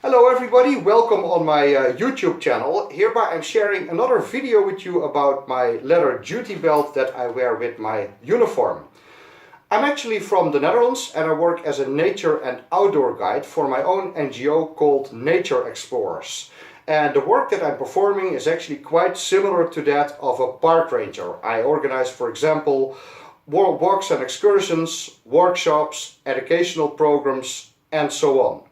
Hello everybody, welcome on my YouTube channel. Hereby I'm sharing another video with you about my leather duty belt that I wear with my uniform. I'm actually from the Netherlands and I work as a nature and outdoor guide for my own NGO called Nature Explorers. And the work that I'm performing is actually quite similar to that of a park ranger. I organize, for example, walks and excursions, workshops, educational programs, and so on.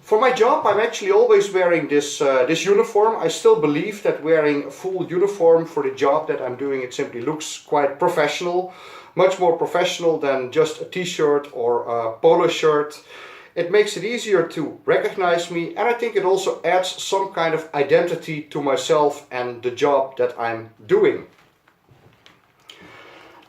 For my job, I'm actually always wearing this uniform. I still believe that wearing a full uniform for the job that I'm doing, it simply looks quite professional. Much more professional than just a t-shirt or a polo shirt. It makes it easier to recognize me, and I think it also adds some kind of identity to myself and the job that I'm doing.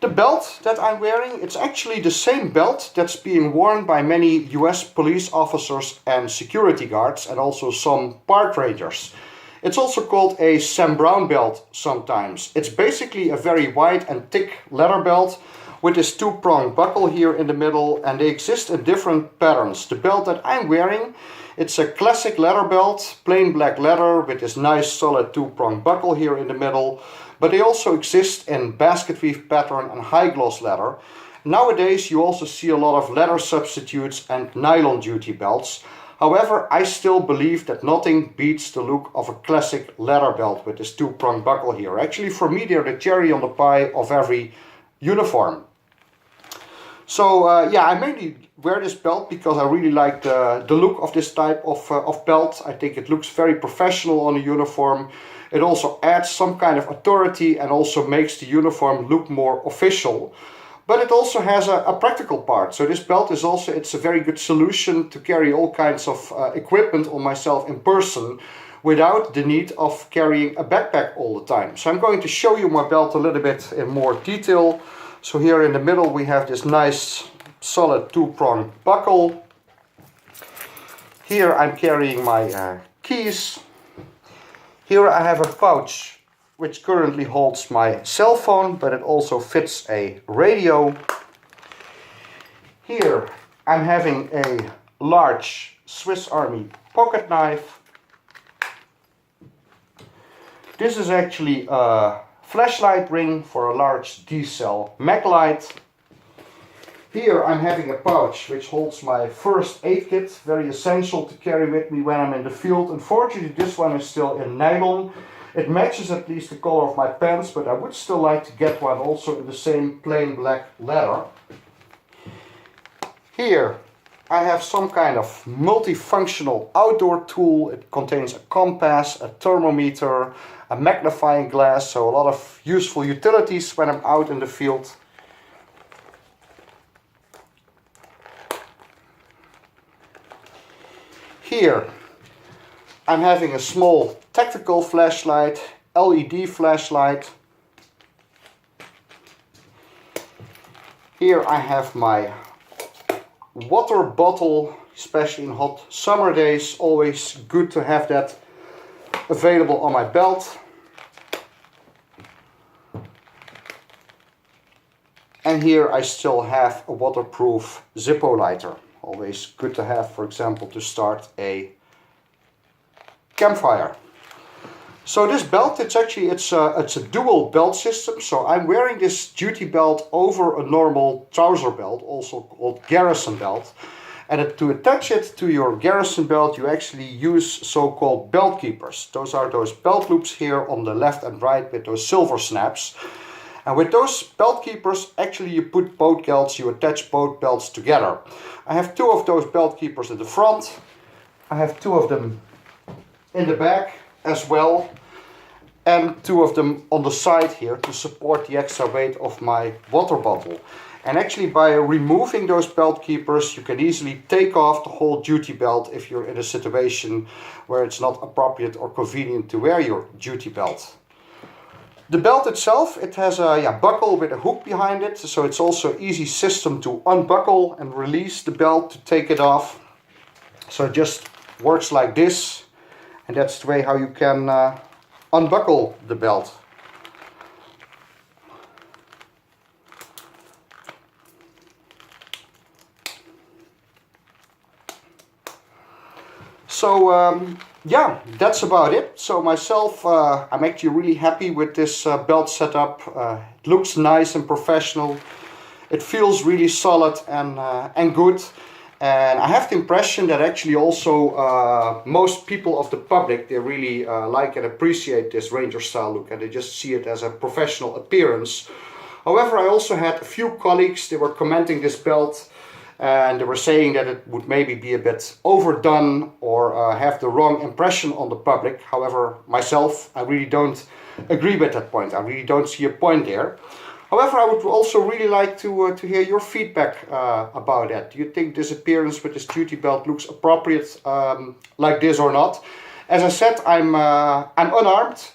The belt that I'm wearing, it's actually the same belt that's being worn by many US police officers and security guards and also some park rangers. It's also called a Sam Browne belt sometimes. It's basically a very wide and thick leather belt with this two-pronged buckle here in the middle, and they exist in different patterns. The belt that I'm wearing, it's a classic leather belt, plain black leather with this nice solid two-pronged buckle here in the middle. But they also exist in basket weave pattern and high gloss leather. Nowadays you also see a lot of leather substitutes and nylon duty belts. However, I still believe that nothing beats the look of a classic leather belt with this two-pronged buckle here. Actually, for me, they're the cherry on the pie of every uniform. So yeah, I mainly wear this belt because I really like the look of this type of belt. I think it looks very professional on a uniform. It also adds some kind of authority and also makes the uniform look more official. But it also has a practical part. So this belt is also, it's a very good solution to carry all kinds of equipment on myself in person without the need of carrying a backpack all the time. So I'm going to show you my belt a little bit in more detail. So here in the middle we have this nice solid two-pronged buckle. Here I'm carrying my keys. Here I have a pouch which currently holds my cell phone, but it also fits a radio. Here I'm having a large Swiss Army pocket knife. This is actually a flashlight ring for a large D-cell mag light. Here I'm having a pouch which holds my first aid kit, very essential to carry with me when I'm in the field. Unfortunately, this one is still in nylon. It matches at least the color of my pants, but I would still like to get one also in the same plain black leather. Here I have some kind of multifunctional outdoor tool. It contains a compass, a thermometer, a magnifying glass, so a lot of useful utilities when I'm out in the field. Here I'm having a small tactical flashlight, LED flashlight. Here I have my water bottle, especially in hot summer days, always good to have that available on my belt. And here I still have a waterproof Zippo lighter. Always good to have, for example, to start a campfire. So this belt, it's a dual belt system. So I'm wearing this duty belt over a normal trouser belt, also called garrison belt. And to attach it to your garrison belt, you actually use so-called belt keepers. Those are those belt loops here on the left and right with those silver snaps. And with those belt keepers, actually you put both belts, you attach both belts together. I have two of those belt keepers in the front. I have two of them in the back as well. And two of them on the side here to support the extra weight of my water bottle. And actually by removing those belt keepers, you can easily take off the whole duty belt if you're in a situation where it's not appropriate or convenient to wear your duty belt. The belt itself, it has a buckle with a hook behind it, so it's also an easy system to unbuckle and release the belt to take it off. So it just works like this, and that's the way how you can unbuckle the belt. Yeah, that's about it. So myself, I'm actually really happy with this belt setup. It looks nice and professional. It feels really solid and good. And I have the impression that actually also most people of the public, they really like and appreciate this Ranger style look, and they just see it as a professional appearance. However, I also had a few colleagues, they were commenting this belt, and they were saying that it would maybe be a bit overdone or have the wrong impression on the public. However, myself, I really don't agree with that point. I really don't see a point there. However, I would also really like to hear your feedback about that. Do you think this appearance with this duty belt looks appropriate like this or not? As I said, I'm unarmed,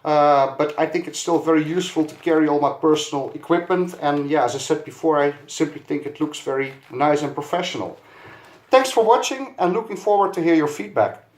but I think it's still very useful to carry all my personal equipment. And yeah, as I said before, I simply think it looks very nice and professional. Thanks for watching and looking forward to hear your feedback.